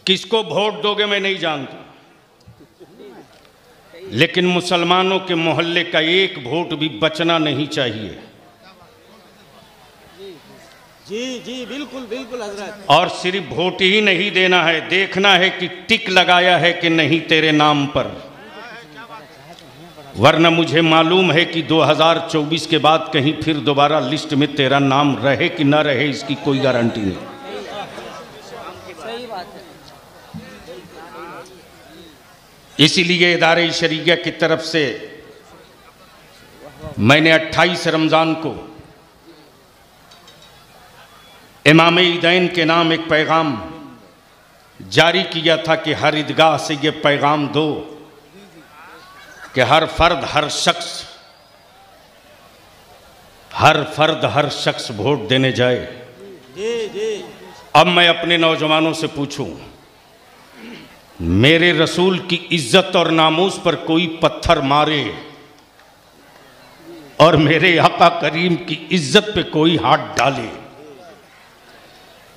किसको वोट दोगे मैं नहीं जानता, लेकिन मुसलमानों के मोहल्ले का एक वोट भी बचना नहीं चाहिए। जी जी बिल्कुल बिल्कुल हजरत। और सिर्फ वोट ही नहीं देना है, देखना है कि टिक लगाया है कि नहीं तेरे नाम पर, वरना मुझे मालूम है कि 2024 के बाद कहीं फिर दोबारा लिस्ट में तेरा नाम रहे कि ना रहे इसकी कोई गारंटी नहीं। सही बात है। इसीलिए इदारे शरीया की तरफ से मैंने 28 रमज़ान को इमाम ईदैन के नाम एक पैगाम जारी किया था कि हर ईदगाह से ये पैगाम दो कि हर फर्द हर शख्स वोट देने जाए। जी जी। अब मैं अपने नौजवानों से पूछूं, मेरे रसूल की इज्जत और नामूस पर कोई पत्थर मारे और मेरे आका करीम की इज्जत पे कोई हाथ डाले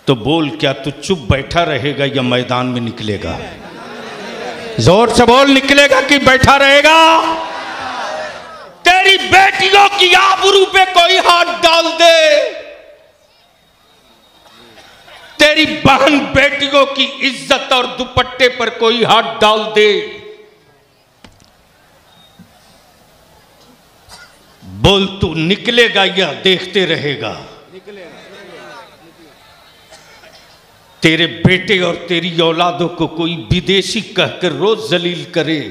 तो बोल, क्या तू चुप बैठा रहेगा या मैदान में निकलेगा? जोर से बोल, निकलेगा कि बैठा रहेगा? तेरी बेटियों की आबरू पे कोई हाथ डाल दे, तेरी बहन बेटियों की इज्जत और दुपट्टे पर कोई हाथ डाल दे, बोल तू निकलेगा या देखते रहेगा? तेरे बेटे और तेरी औलादों को कोई विदेशी कहकर रोज जलील करे,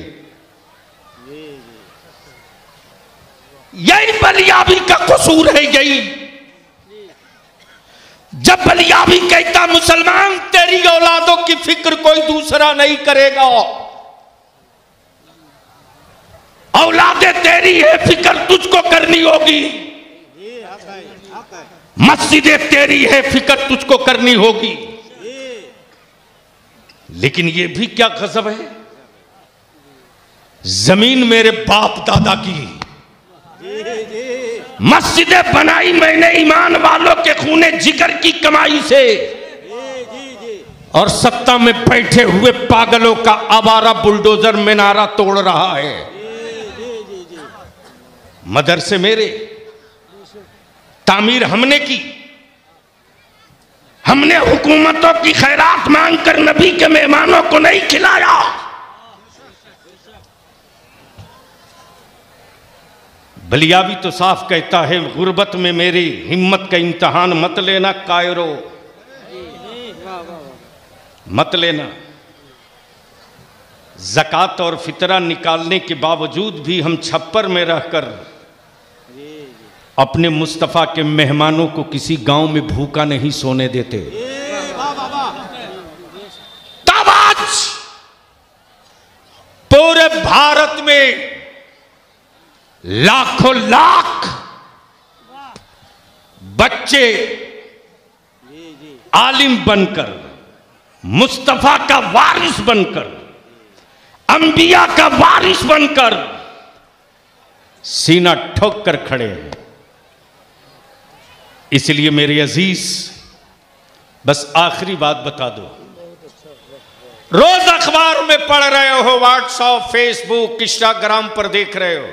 यही बलियाबी का कसूर है। यही जब बलियाबी कहता मुसलमान तेरी औलादों की फिक्र कोई दूसरा नहीं करेगा, औलादे तेरी है, फिक्र तुझको करनी होगी, मस्जिदें तेरी है, फिक्र तुझको करनी होगी। लेकिन यह भी क्या गजब है, जमीन मेरे बाप दादा की, मस्जिदें बनाई मैंने ईमान वालों के खूने जिगर की कमाई से, और सत्ता में बैठे हुए पागलों का आवारा बुलडोजर मीनारा तोड़ रहा है। मदरसे मेरे, तामीर हमने की, हमने हुकूमतों की खैरात मांगकर नबी के मेहमानों को नहीं खिलाया। बलियाबी तो साफ कहता है, गुर्बत में मेरी हिम्मत का इम्तहान मत लेना कायरो, मत लेना। ज़कात और फितरा निकालने के बावजूद भी हम छप्पर में रहकर अपने मुस्तफ़ा के मेहमानों को किसी गांव में भूखा नहीं सोने देते। तब आज पूरे भारत में लाखों लाख बच्चे आलिम बनकर, मुस्तफ़ा का वारिस बनकर, अंबिया का वारिस बनकर सीना ठोक कर खड़े हैं। इसलिए मेरे अजीज, बस आखिरी बात बता दो, रोज अखबार में पढ़ रहे हो, व्हाट्सएप, फेसबुक, इंस्टाग्राम पर देख रहे हो,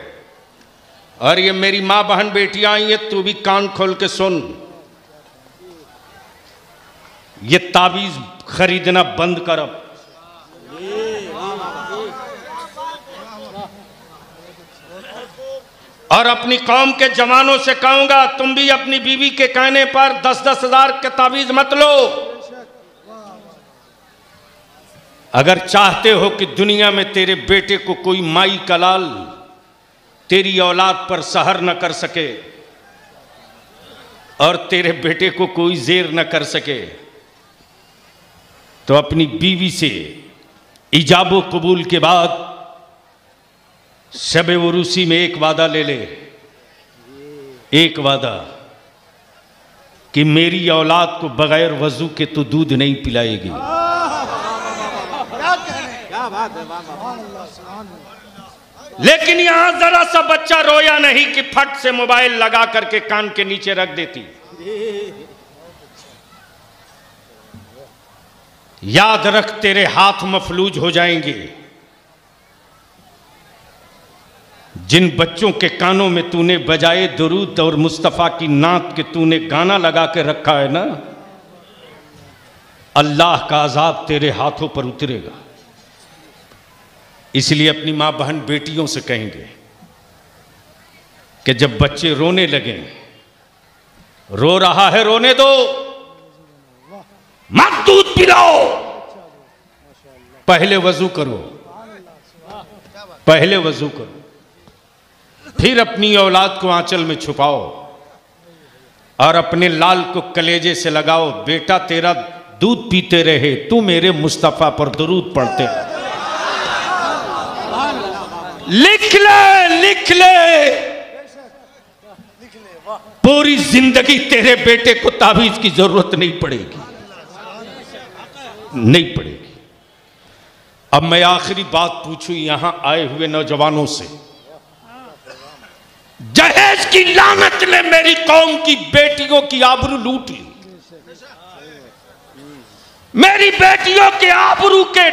और ये मेरी मां बहन बेटियां आई है, तू भी कान खोल के सुन, ये ताबीज खरीदना बंद कर। अब और अपनी कौम के जवानों से कहूंगा, तुम भी अपनी बीवी के कहने पर 10-10 हजार के ताबीज मत लो। अगर चाहते हो कि दुनिया में तेरे बेटे को कोई माई का लाल तेरी औलाद पर सहर न कर सके और तेरे बेटे को कोई जेर न कर सके, तो अपनी बीवी से इजाबो कबूल के बाद शब उरूसी में एक वादा ले ले, एक वादा कि मेरी औलाद को बगैर वजू के तो दूध नहीं पिलाएगी। क्या बात है। लेकिन यहां जरा सा बच्चा रोया नहीं कि फट से मोबाइल लगा करके कान के नीचे रख देती। याद रख तेरे हाथ मफलूज हो जाएंगे। जिन बच्चों के कानों में तूने बजाए दुरूद और मुस्तफ़ा की नात के तूने गाना लगा के रखा है ना, अल्लाह का अजाब तेरे हाथों पर उतरेगा। इसलिए अपनी मां बहन बेटियों से कहेंगे कि जब बच्चे रोने लगे, रो रहा है रोने दो, मत दूध पिलाओ, पहले वजू करो, पहले वजू करो, फिर अपनी औलाद को आंचल में छुपाओ और अपने लाल को कलेजे से लगाओ। बेटा तेरा दूध पीते रहे, तू मेरे मुस्तफा पर दुरूद पढ़ते रहे। लिख ले, लिख ले, पूरी जिंदगी तेरे बेटे को ताबीज की जरूरत नहीं पड़ेगी, नहीं पड़ेगी। अब मैं आखिरी बात पूछूं यहां आए हुए नौजवानों से। जहेज की लानत ने मेरी कौम की बेटियों की आबरू लूट ली। मेरी बेटियों के आबरू के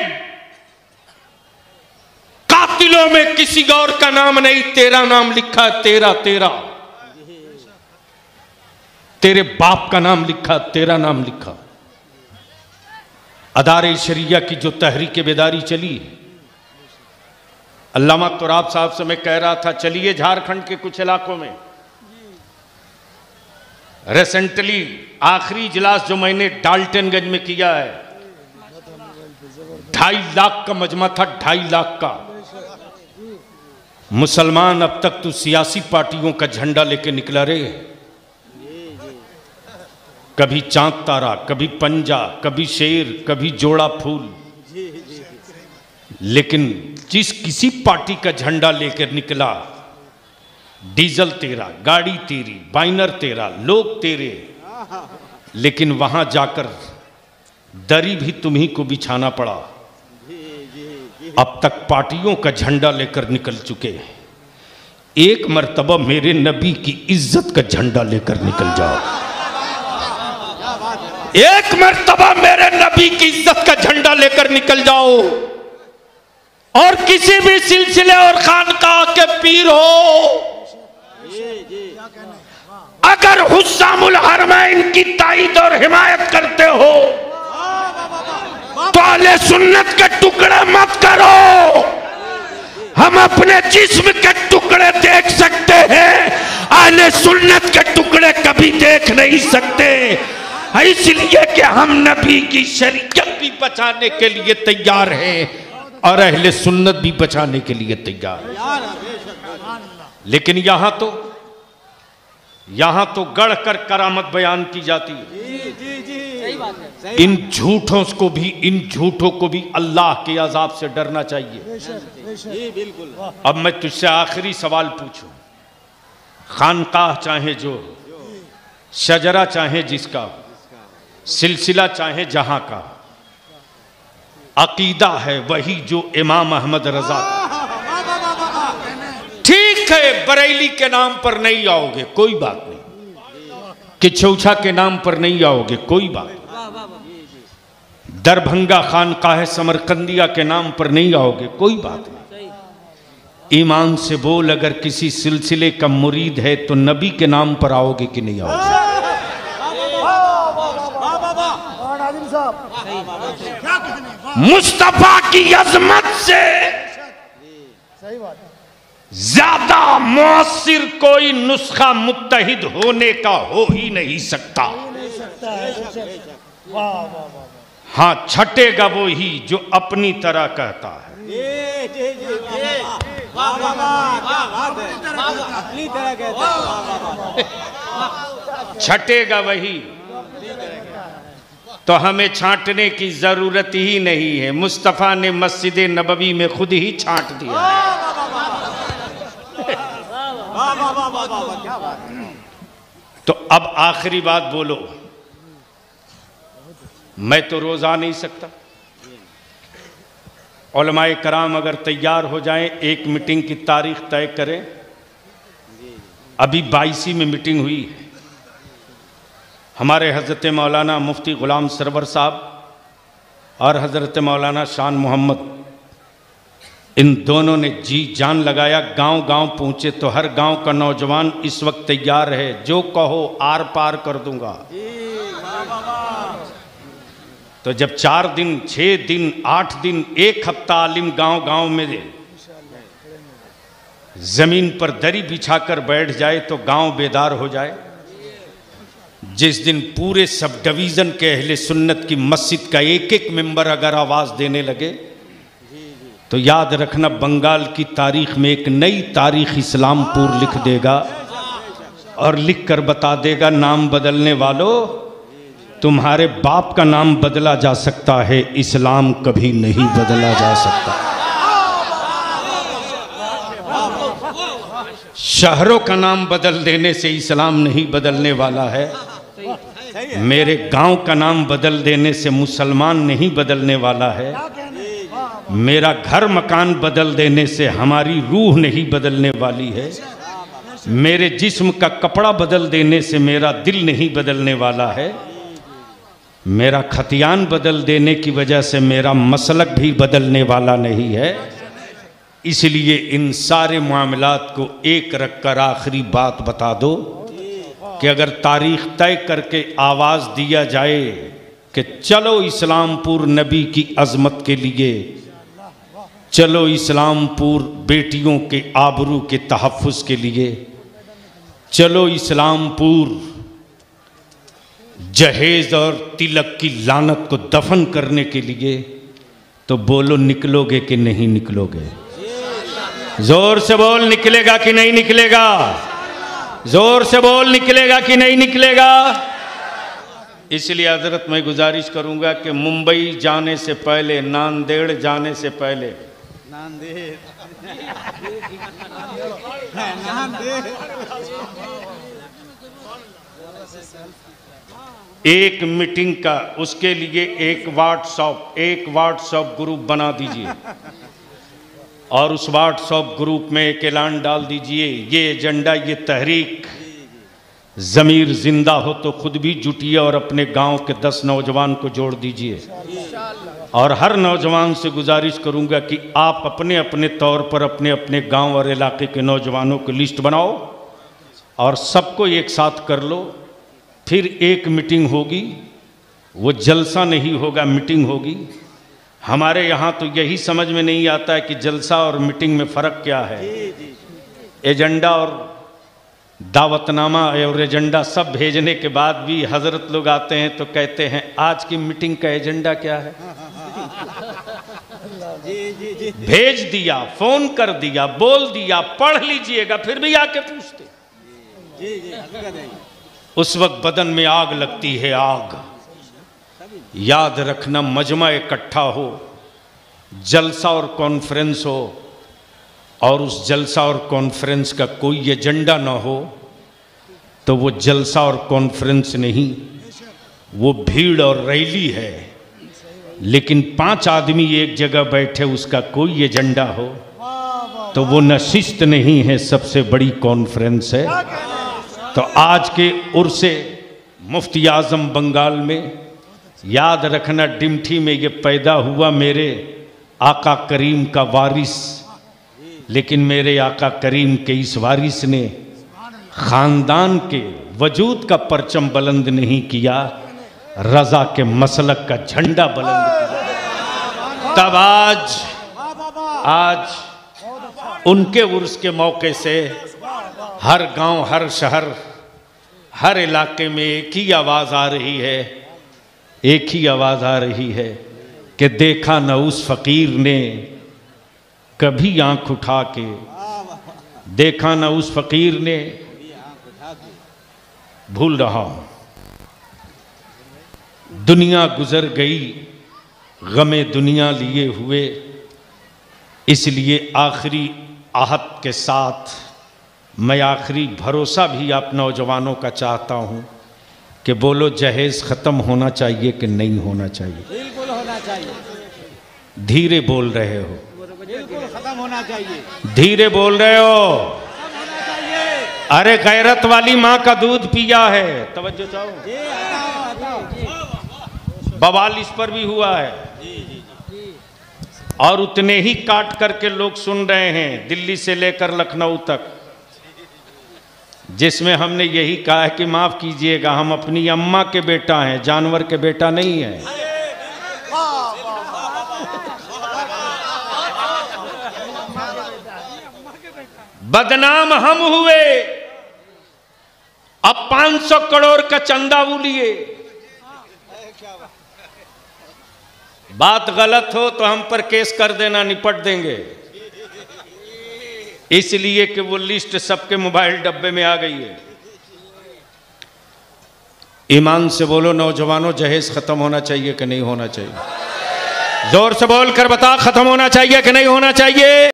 कातिलों में किसी और का नाम नहीं, तेरा नाम लिखा है। तेरा तेरा तेरे बाप का नाम लिखा, तेरा नाम लिखा। अदारे शरिया की जो तहरीक बेदारी चली, अल्लामा तुराब साहब से मैं कह रहा था चलिए झारखंड के कुछ इलाकों में। रिसेंटली आखिरी इजलास जो मैंने डाल्टनगंज में किया है, 2.5 लाख का मजमा था, 2.5 लाख का। मुसलमान अब तक तो सियासी पार्टियों का झंडा लेके निकला रहे, कभी चांद तारा, कभी पंजा, कभी शेर, कभी जोड़ा फूल, लेकिन जिस किसी पार्टी का झंडा लेकर निकला, डीजल तेरा, गाड़ी तेरी, बाइनर तेरा, लोग तेरे, लेकिन वहां जाकर दरी भी तुम्ही को बिछाना पड़ा। अब तक पार्टियों का झंडा लेकर निकल चुके। एक मर्तबा मेरे नबी की इज्जत का झंडा लेकर निकल जाओ। एक मर्तबा मेरे नबी की इज्जत का झंडा लेकर निकल जाओ। और किसी भी सिलसिले और खानकाह के पीर हो, अगर हुस्सामुल हरमैन की ताईद और हिमायत करते हो तो अहले सुन्नत के टुकड़े मत करो। हम अपने जिस्म के टुकड़े देख सकते हैं, अहले सुन्नत के टुकड़े कभी देख नहीं सकते। इसलिए कि हम नबी की शरीयत भी बचाने के लिए तैयार हैं और अहले सुन्नत भी बचाने के लिए तैयार है। लेकिन यहां तो गढ़ कर करामत बयान की जाती है। इन झूठों को भी अल्लाह के अजाब से डरना चाहिए। अब मैं तुझसे आखिरी सवाल पूछूं, खानकाह चाहे जो, शजरा चाहे जिसका, सिलसिला चाहे जहां का, अकीदा है वही जो इमाम अहमद रजा का। ठीक है, बरेली के नाम पर नहीं आओगे, कोई बात नहीं। किचौछा के नाम पर नहीं आओगे, कोई बात नहीं। दरभंगा खानकाह समरकंदिया के नाम पर नहीं आओगे, कोई बात नहीं। ईमान से बोल, अगर किसी सिलसिले का मुरीद है तो नबी के नाम पर आओगे कि नहीं आओगे? मुस्तफा की अजमत से ज्यादा मुअस्सिर कोई नुस्खा मुत्तहिद होने का हो ही नहीं सकता। हाँ, छटेगा वो ही जो अपनी तरह कहता है। छटेगा वही, तो हमें छांटने की जरूरत ही नहीं है। मुस्तफा ने मस्जिद नबवी में खुद ही छांट दिया। तो अब आखिरी बात बोलो। मैं तो रोज आ नहीं सकता। उलमाए कराम अगर तैयार हो जाएं, एक मीटिंग की तारीख तय करें। अभी 22 में मीटिंग हुई है। हमारे हज़रत मौलाना मुफ्ती ग़ुलाम सरवर साहब और हज़रत मौलाना शान मोहम्मद, इन दोनों ने जी जान लगाया। गांव गांव पहुंचे तो हर गांव का नौजवान इस वक्त तैयार है, जो कहो आर पार कर दूंगा। तो जब 4 दिन 6 दिन 8 दिन 1 हफ्ता आलिम गांव गांव में जमीन पर दरी बिछाकर बैठ जाए तो गांव बेदार हो जाए। जिस दिन पूरे सब डिवीज़न के अहले सुन्नत की मस्जिद का एक एक मेंबर अगर आवाज़ देने लगे तो याद रखना, बंगाल की तारीख में एक नई तारीख इस्लामपुर लिख देगा और लिख कर बता देगा, नाम बदलने वालों, तुम्हारे बाप का नाम बदला जा सकता है, इस्लाम कभी नहीं बदला जा सकता। शहरों का नाम बदल देने से इस्लाम नहीं बदलने वाला है। मेरे गांव का नाम बदल देने से मुसलमान नहीं बदलने वाला है। मेरा घर मकान बदल देने से हमारी रूह नहीं बदलने वाली है। मेरे जिस्म का कपड़ा बदल देने से मेरा दिल नहीं बदलने वाला है। मेरा खतियान बदल देने की वजह से मेरा मसलक भी बदलने वाला नहीं है। इसलिए इन सारे मामलात को एक रखकर आखिरी बात बता दो कि अगर तारीख तय करके आवाज़ दिया जाए कि चलो इस्लामपुर नबी की अज़मत के लिए, चलो इस्लामपुर बेटियों के आबरू के तहफ़्फ़ुज़ के लिए, चलो इस्लामपुर जहेज़ और तिलक की लानत को दफन करने के लिए, तो बोलो निकलोगे कि नहीं निकलोगे? जोर से बोल, निकलेगा कि नहीं निकलेगा? जोर से बोल, निकलेगा कि नहीं निकलेगा? इसलिए हजरत मैं गुजारिश करूंगा कि मुंबई जाने से पहले, नांदेड़ जाने से पहले, एक मीटिंग का, उसके लिए एक व्हाट्सएप ग्रुप बना दीजिए और उस व्हाट्सएप ग्रुप में एक ऐलान डाल दीजिए, ये एजेंडा, ये तहरीक, ज़मीर जिंदा हो तो खुद भी जुटिए और अपने गांव के 10 नौजवान को जोड़ दीजिए। और हर नौजवान से गुजारिश करूंगा कि आप अपने अपने तौर पर अपने अपने गांव और इलाके के नौजवानों की लिस्ट बनाओ और सबको एक साथ कर लो। फिर एक मीटिंग होगी, वो जलसा नहीं होगा, मीटिंग होगी। हमारे यहाँ तो यही समझ में नहीं आता है कि जलसा और मीटिंग में फ़र्क क्या है। एजेंडा और दावतनामा और एजेंडा सब भेजने के बाद भी हजरत लोग आते हैं तो कहते हैं आज की मीटिंग का एजेंडा क्या है? भेज दिया, फोन कर दिया, बोल दिया, पढ़ लीजिएगा, फिर भी आके पूछते। उस वक्त बदन में आग लगती है, आग। याद रखना, मजमा इकट्ठा हो, जलसा और कॉन्फ्रेंस हो और उस जलसा और कॉन्फ्रेंस का कोई एजेंडा ना हो तो वो जलसा और कॉन्फ्रेंस नहीं, वो भीड़ और रैली है। लेकिन 5 आदमी एक जगह बैठे, उसका कोई एजेंडा हो तो वो नशिस्त नहीं है, सबसे बड़ी कॉन्फ्रेंस है। तो आज के उर्से मुफ्ती आज़म बंगाल में, याद रखना, डिमठी में ये पैदा हुआ मेरे आका करीम का वारिस, लेकिन मेरे आका करीम के इस वारिस ने ख़ानदान के वजूद का परचम बुलंद नहीं किया, रज़ा के मसलक का झंडा बुलंद किया। तब आज उनके उर्स के मौके से हर गांव, हर शहर, हर इलाके में एक ही आवाज़ आ रही है, एक ही आवाज़ आ रही है कि देखा न उस फ़कीर ने कभी आंख उठा के, देखा न उस फ़कीर ने। भूल रहा हूँ, दुनिया गुजर गई गमे दुनिया लिए हुए, इसलिए आखिरी आहद के साथ मैं आखिरी भरोसा भी आप नौजवानों का चाहता हूँ कि बोलो, जहेज़ ख़त्म होना चाहिए कि नहीं होना चाहिए? बिल्कुल होना चाहिए। धीरे बोल रहे हो, बिल्कुल खत्म होना चाहिए। धीरे बोल रहे हो। होना चाहिए। अरे गैरत वाली माँ का दूध पिया है, तवज्जो चाहो। बवाल इस पर भी हुआ है। और उतने ही काट करके लोग सुन रहे हैं दिल्ली से लेकर लखनऊ तक, जिसमें हमने यही कहा है कि माफ कीजिएगा, हम अपनी अम्मा के बेटा हैं, जानवर के बेटा नहीं है। बदनाम हम हुए, अब 500 करोड़ का चंदा वो लिए। बात गलत हो तो हम पर केस कर देना, निपट देंगे, इसलिए कि वो लिस्ट सबके मोबाइल डब्बे में आ गई है। ईमान से बोलो नौजवानों, जहेज खत्म होना चाहिए कि नहीं होना चाहिए? जोर से बोल कर बता, खत्म होना चाहिए कि नहीं होना चाहिए?